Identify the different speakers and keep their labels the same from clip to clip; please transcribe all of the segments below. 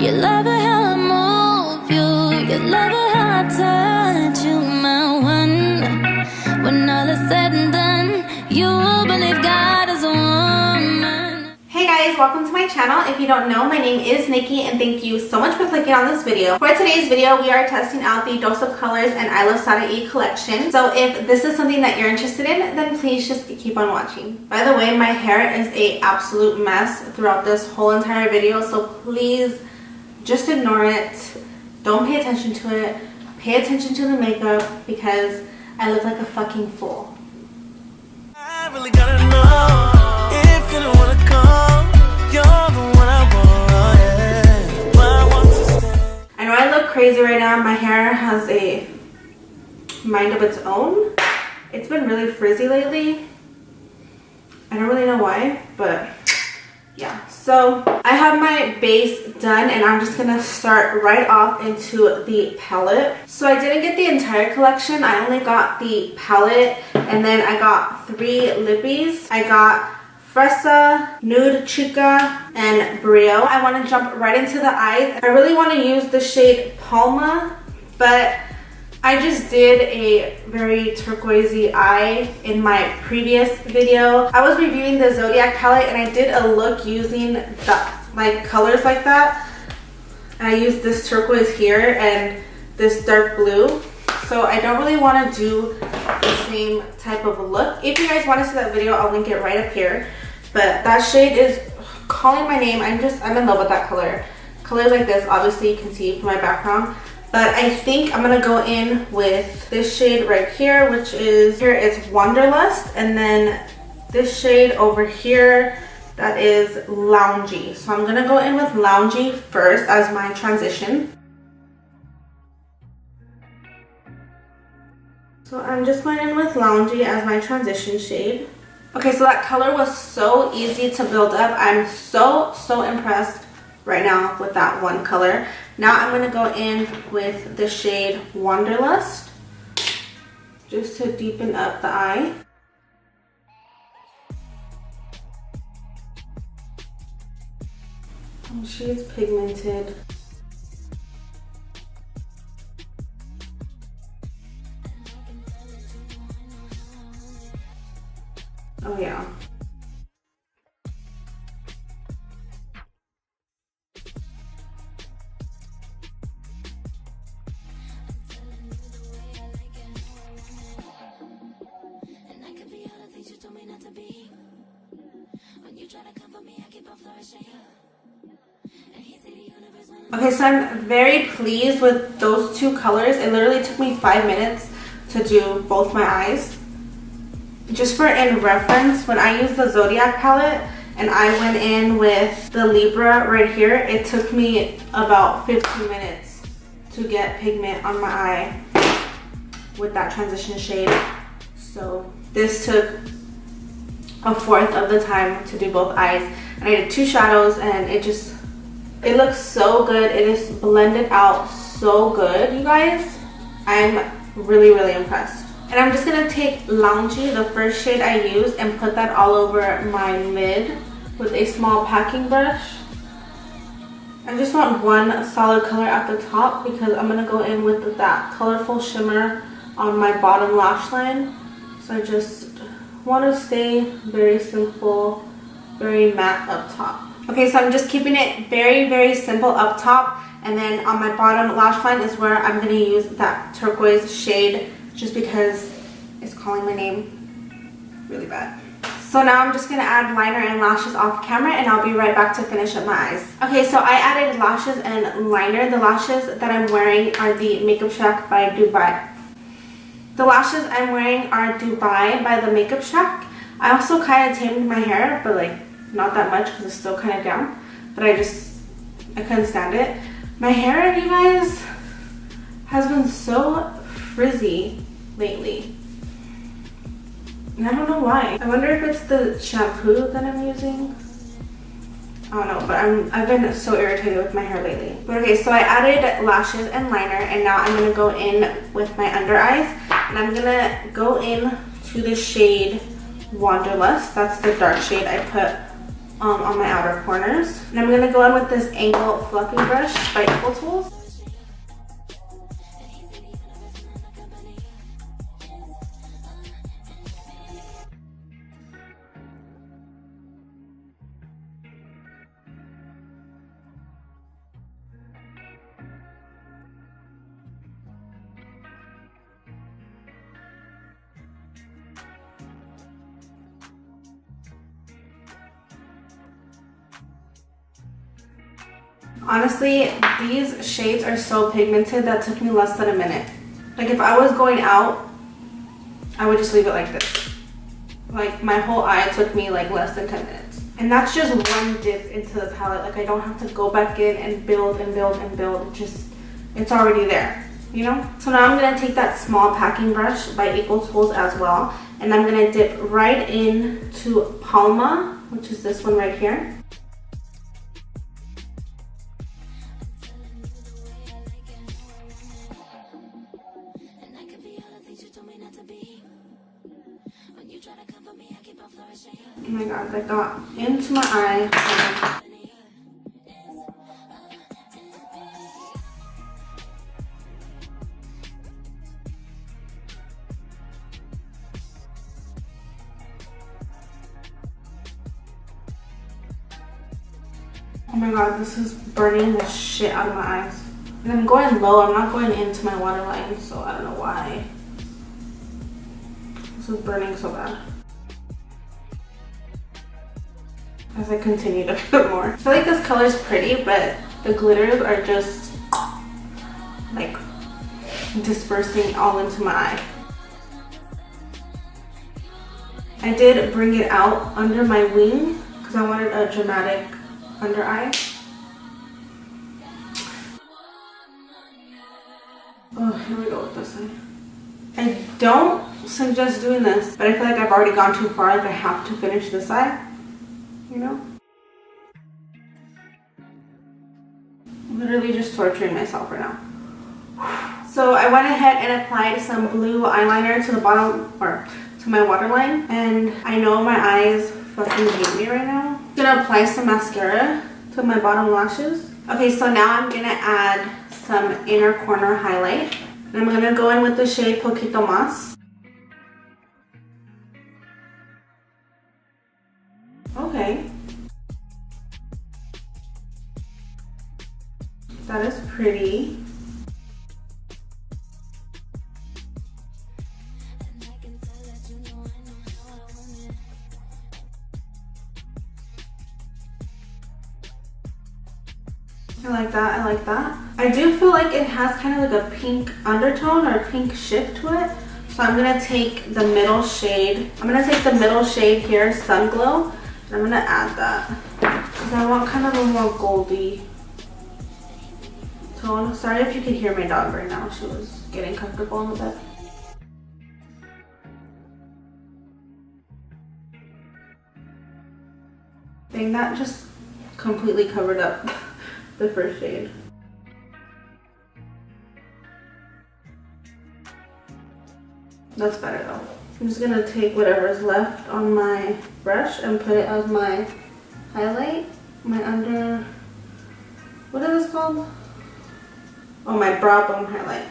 Speaker 1: You love it how I move you. You love it how I touch you, my one. When all is said and done, you will believe God is a woman.
Speaker 2: Hey guys, welcome to my channel. If you don't know, my name is Nikki and thank you so much for clicking on this video. For today's video, we are testing out the Dose of Colors and ILUVSARAHI collection. So if this is something that you're interested in, then please just keep on watching. By the way, my hair is an absolute mess throughout this whole entire video, so please just ignore it. Don't pay attention to it. Pay attention to the makeup because I look like a fucking fool.
Speaker 3: I really gotta know if you don't wanna come. You're the one I want, yeah. But I want to stay.
Speaker 2: I know I look crazy right now. My hair has a mind of its own. It's been really frizzy lately. I don't really know why, but yeah. So I have my base done and I'm just gonna start right off into the palette. So I didn't get the entire collection. I only got the palette and then I got 3 lippies. I got Fresa, Nude Chica, and Brio. I want to jump right into the eyes. I really want to use the shade Palma, but I just did a very turquoisey eye in my previous video. I was reviewing the Zodiac palette and I did a look using the colors like that. And I used this turquoise here and this dark blue. So I don't really want to do the same type of look. If you guys want to see that video, I'll link it right up here. But that shade is calling my name. I'm in love with that color. Colors like this, obviously you can see from my background. But I think I'm gonna go in with this shade right here, which is, here it's Wanderlust. And then this shade over here, that is Loungy. So I'm gonna go in with Loungy first as my transition. So I'm just going in with Loungy as my transition shade. Okay, so that color was so easy to build up. I'm so impressed right now with that one color. Now I'm gonna go in with the shade Wanderlust just to deepen up the eye. Oh, she's pigmented. Oh yeah. Okay, so I'm very pleased with those 2 colors. It literally took me 5 minutes to do both my eyes. Just for in reference, when I used the Zodiac palette and I went in with the Libra right here, it took me about 15 minutes to get pigment on my eye with that transition shade. So this took 1/4 of the time to do both eyes. And I did 2 shadows and it looks so good. It is blended out so good, you guys. I'm really impressed. And I'm just gonna take Loungy, the first shade I used, and put that all over my mid with a small packing brush. I just want one solid color at the top because I'm gonna go in with that colorful shimmer on my bottom lash line. So I just want to stay very simple, very matte up top. Okay, so I'm just keeping it very simple up top, and then on my bottom lash line is where I'm gonna use that turquoise shade just because it's calling my name really bad. So now I'm just gonna add liner and lashes off camera and I'll be right back to finish up my eyes. Okay, so I added lashes and liner. The lashes that I'm wearing are the Makeup Shack by Dubai. The lashes I'm wearing are Dubai by the Makeup Shack. I also kind of tamed my hair, but like not that much because it's still kind of down. But I couldn't stand it. My hair, you guys, has been so frizzy lately. And I don't know why. I wonder if it's the shampoo that I'm using. I don't know, but I've been so irritated with my hair lately. But okay, so I added lashes and liner, and now I'm gonna go in with my under eyes, and I'm gonna go in to the shade Wanderlust. That's the dark shade I put on my outer corners. And I'm gonna go in with this angle fluffy brush by Equal Tools. Honestly, these shades are so pigmented that took me less than a minute. Like if I was going out, I would just leave it like this. Like my whole eye took me like less than 10 minutes. And that's just one dip into the palette. Like I don't have to go back in and build and build and build. It's already there, you know? So now I'm gonna take that small packing brush by Equal Tools as well. And I'm gonna dip right into Palma, which is this one right here. Oh my god, that got into my eye. Oh my god, this is burning the shit out of my eyes. And I'm going low, I'm not going into my waterline, so I don't know why. This is burning so bad. As I continue to put more. I feel like this color is pretty, but the glitters are just like dispersing all into my eye. I did bring it out under my wing because I wanted a dramatic under eye. Oh, here we go with this one. I don't suggest doing this, but I feel like I've already gone too far. Like I have to finish this eye. You know? I'm literally just torturing myself right now. So I went ahead and applied some blue eyeliner to the bottom, or to my waterline. And I know my eyes fucking hate me right now. I'm gonna apply some mascara to my bottom lashes. Okay, so now I'm gonna add some inner corner highlight. And I'm gonna go in with the shade Poquito Mas. Okay. That is pretty. I like that, I like that. I do feel like it has kind of like a pink undertone or a pink shift to it. So I'm gonna take the middle shade. I'm gonna take the middle shade here, Sun Glow. I'm gonna add that because I want kind of a more goldy tone. Sorry if you can hear my dog right now. She was getting comfortable in the bed. Dang, that just completely covered up the first shade. That's better though. I'm just gonna take whatever's left on my brush and put it as my highlight. My under, what is this called? Oh, my brow bone highlight.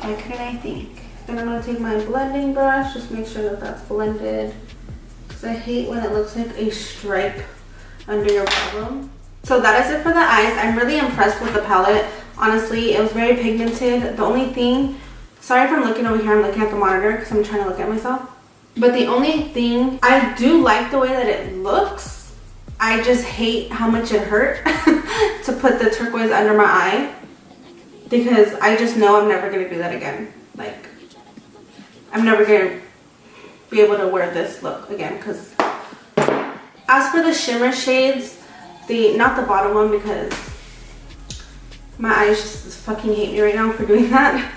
Speaker 2: Why couldn't I think? Then I'm gonna take my blending brush, just make sure that that's blended. Because I hate when it looks like a stripe under your brow bone. So that is it for the eyes. I'm really impressed with the palette. Honestly, it was very pigmented. The only thing, sorry if I'm looking over here, I'm looking at the monitor because I'm trying to look at myself. But the only thing, I do like the way that it looks. I just hate how much it hurt to put the turquoise under my eye. Because I just know I'm never going to do that again. Like, I'm never going to be able to wear this look again. Because as for the shimmer shades, not the bottom one because my eyes just fucking hate me right now for doing that.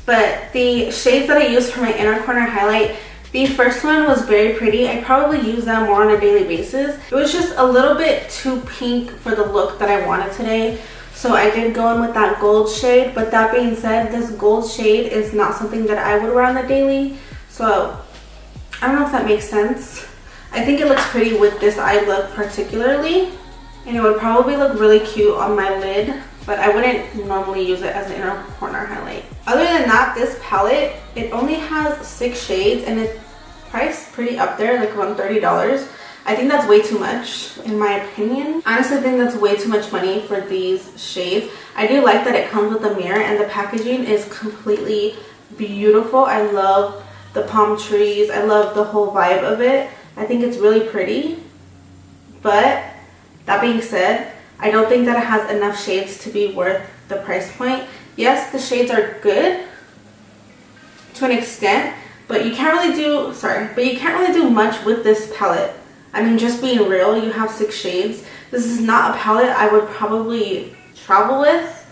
Speaker 2: But the shades that I used for my inner corner highlight, the first one was very pretty. I probably use that more on a daily basis. It was just a little bit too pink for the look that I wanted today. So I did go in with that gold shade. But that being said, this gold shade is not something that I would wear on the daily. So I don't know if that makes sense. I think it looks pretty with this eye look particularly, and it would probably look really cute on my lid, but I wouldn't normally use it as an inner corner highlight. Other than that, this palette, it only has 6 shades and it's priced pretty up there, like around $30. I think that's way too much in my opinion. Honestly, I think that's way too much money for these shades. I do like that it comes with a mirror and the packaging is completely beautiful. I love the palm trees. I love the whole vibe of it. I think it's really pretty. But that being said, I don't think that it has enough shades to be worth the price point. Yes, the shades are good to an extent, but you can't really do much with this palette. I mean, just being real, you have 6 shades. This is not a palette I would probably travel with.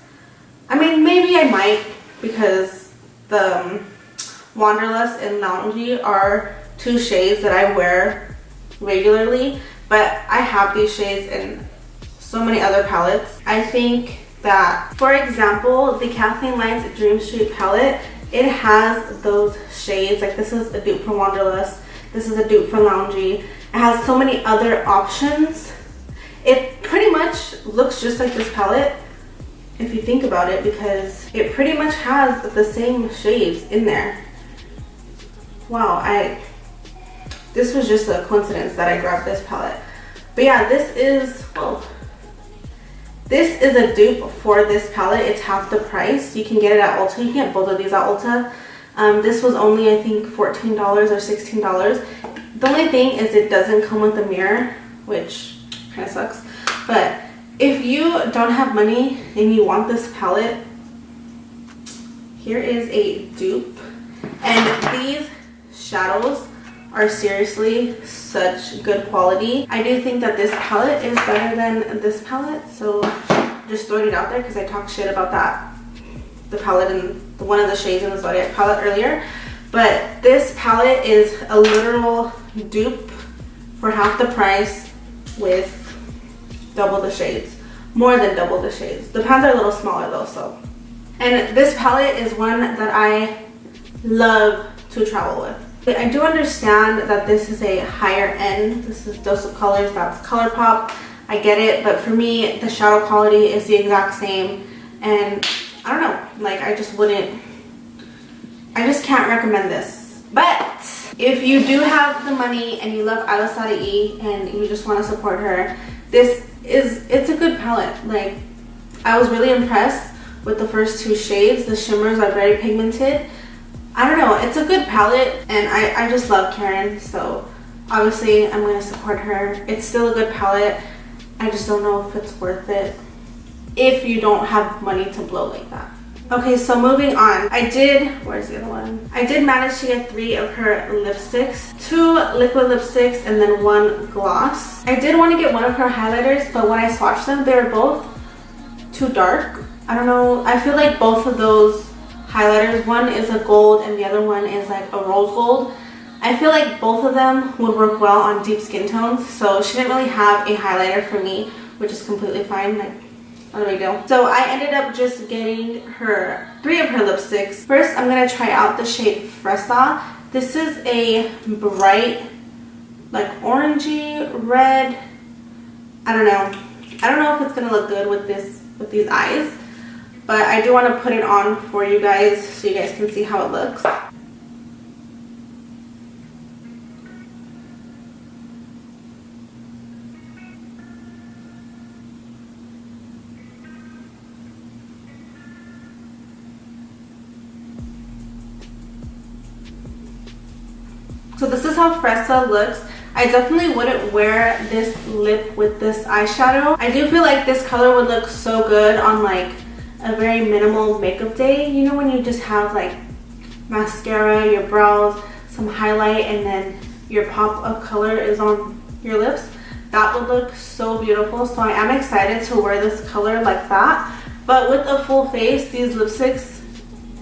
Speaker 2: I mean, maybe I might, because the Wanderlust and Loungy are 2 shades that I wear regularly, but I have these shades in so many other palettes. I think that, for example, the Kathleen Lights Dream Street palette, it has those shades. Like, this is a dupe for Wanderlust. This is a dupe for Loungy. It has so many other options. It pretty much looks just like this palette if you think about it, because it pretty much has the same shades in there. Wow, this was just a coincidence that I grabbed this palette. But yeah, this is a dupe for this palette. It's half the price. You can get it at Ulta. You can get both of these at Ulta. This was only, I think, $14 or $16. The only thing is it doesn't come with a mirror, which kind of sucks. But if you don't have money and you want this palette, here is a dupe. And these shadows are seriously such good quality. I do think that this palette is better than this palette, so just throwing it out there because I talked shit about the palette and one of the shades in the Zodiac palette earlier. But this palette is a literal dupe for half the price with double the shades. More than double the shades. The pans are a little smaller though, so. And this palette is one that I love to travel with. I do understand that this is a higher end. This is Dose of Colors, that's ColourPop. I get it, but for me, the shadow quality is the exact same. And I don't know, like I just can't recommend this. But if you do have the money and you love ILUVSARAHI and you just want to support her, it's a good palette. Like, I was really impressed with the first 2 shades. The shimmers are very pigmented. I don't know, it's a good palette, and I just love Karen, so obviously I'm going to support her. It's still a good palette. I just don't know if it's worth it if you don't have money to blow like that. Okay, so moving on. Where's the other one? I did manage to get 3 of her lipsticks. 2 liquid lipsticks and then 1 gloss. I did want to get one of her highlighters, but when I swatched them, they were both too dark. I don't know. I feel like both of those highlighters, one is a gold and the other one is like a rose gold. I feel like both of them would work well on deep skin tones, so she didn't really have a highlighter for me, which is completely fine. Like, not a big deal. So I ended up just getting her 3 of her lipsticks. First, I'm gonna try out the shade Fresa. This is a bright, like orangey red. I don't know if it's gonna look good with these eyes, but I do want to put it on for you guys so you guys can see how it looks. So this is how Fresa looks. I definitely wouldn't wear this lip with this eyeshadow. I do feel like this color would look so good on like a very minimal makeup day. You know, when you just have like mascara, your brows, some highlight, and then your pop of color is on your lips. That would look so beautiful. So I am excited to wear this color like that. But with a full face, these lipsticks,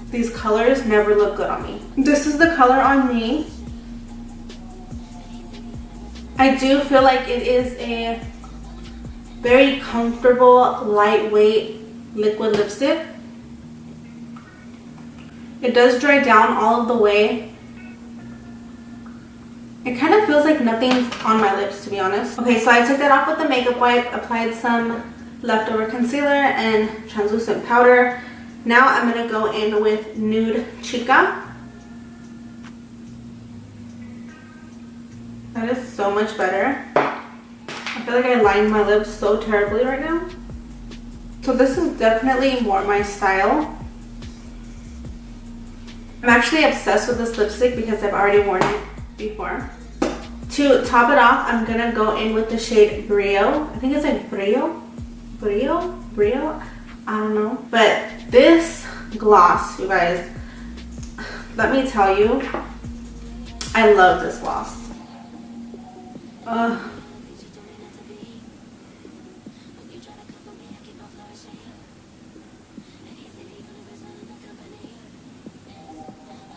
Speaker 2: these colors never look good on me. This is the color on me. I do feel like it is a very comfortable, lightweight liquid lipstick. It does dry down all of the way. It kind of feels like nothing's on my lips, to be honest. Okay, so I took that off with the makeup wipe, applied some leftover concealer and translucent powder. Now I'm going to go in with Nude Chica. That is so much better. I feel like I lined my lips so terribly right now. So this is definitely more my style. I'm actually obsessed with this lipstick because I've already worn it before. To top it off, I'm gonna go in with the shade Brio. I think it's like Brio? I don't know. But this gloss, you guys, let me tell you, I love this gloss.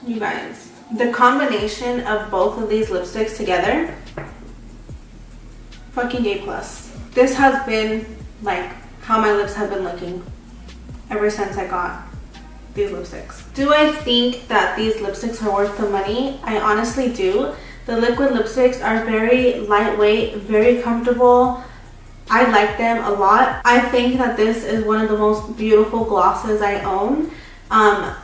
Speaker 2: You guys, the combination of both of these lipsticks together, fucking A+. This has been like how my lips have been looking ever since I got these lipsticks. Do I think that these lipsticks are worth the money? I honestly do. The liquid lipsticks are very lightweight, very comfortable. I like them a lot. I think that this is one of the most beautiful glosses I own.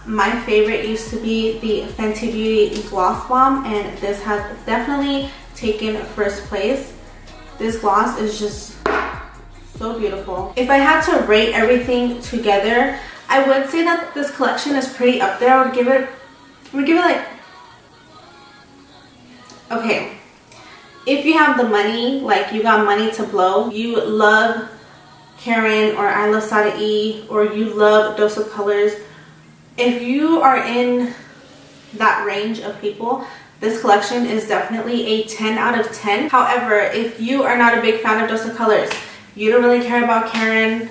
Speaker 2: My favorite used to be the Fenty Beauty Gloss Bomb, and this has definitely taken first place. This gloss is just so beautiful. If I had to rate everything together, I would say that this collection is pretty up there. I would give it like, okay, if you have the money, like you got money to blow, you love Karen or ILUVSARAHI, or you love Dose of Colors, if you are in that range of people, this collection is definitely a 10 out of 10. However, if you are not a big fan of Dose of Colors, you don't really care about Karen,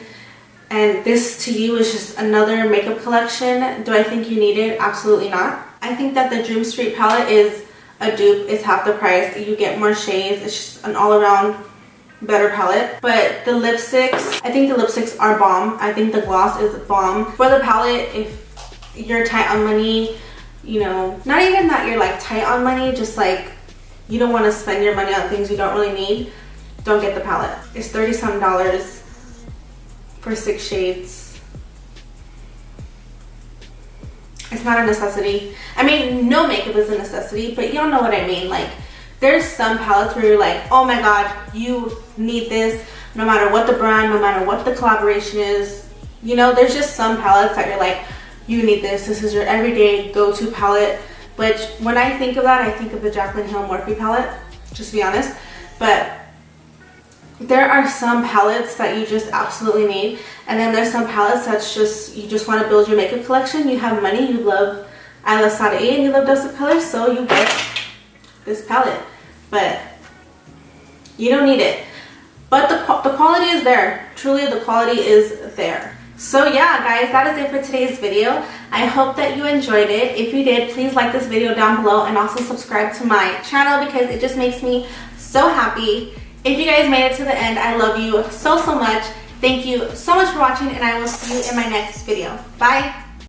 Speaker 2: and this to you is just another makeup collection, do I think you need it? Absolutely not. I think that the Dream Street palette is a dupe. It's half the price. You get more shades. It's just an all-around better palette. But the lipsticks, I think the lipsticks are bomb. I think the gloss is bomb. For the palette, if you're tight on money, you know, not even that you're like tight on money, just like you don't want to spend your money on things you don't really need, don't get the palette. It's $30-some for 6 shades. It's not a necessity. I mean, no makeup is a necessity, but y'all know what I mean. Like, there's some palettes where you're like, oh my god, you need this no matter what the brand, no matter what the collaboration is. You know, there's just some palettes that you're like, you need this. This is your everyday go-to palette. Which, when I think of that, I think of the Jaclyn Hill Morphe palette, just to be honest. But there are some palettes that you just absolutely need, and then there's some palettes that's just, you just want to build your makeup collection. You have money, you love ILUVSARAHI, and you love Dose of Colors, so you get this palette. But you don't need it. But the quality is there. Truly, the quality is there. So yeah, guys, that is it for today's video. I hope that you enjoyed it. If you did, please like this video down below and also subscribe to my channel because it just makes me so happy. If you guys made it to the end, I love you so much. Thank you so much for watching, and I will see you in my next video. Bye.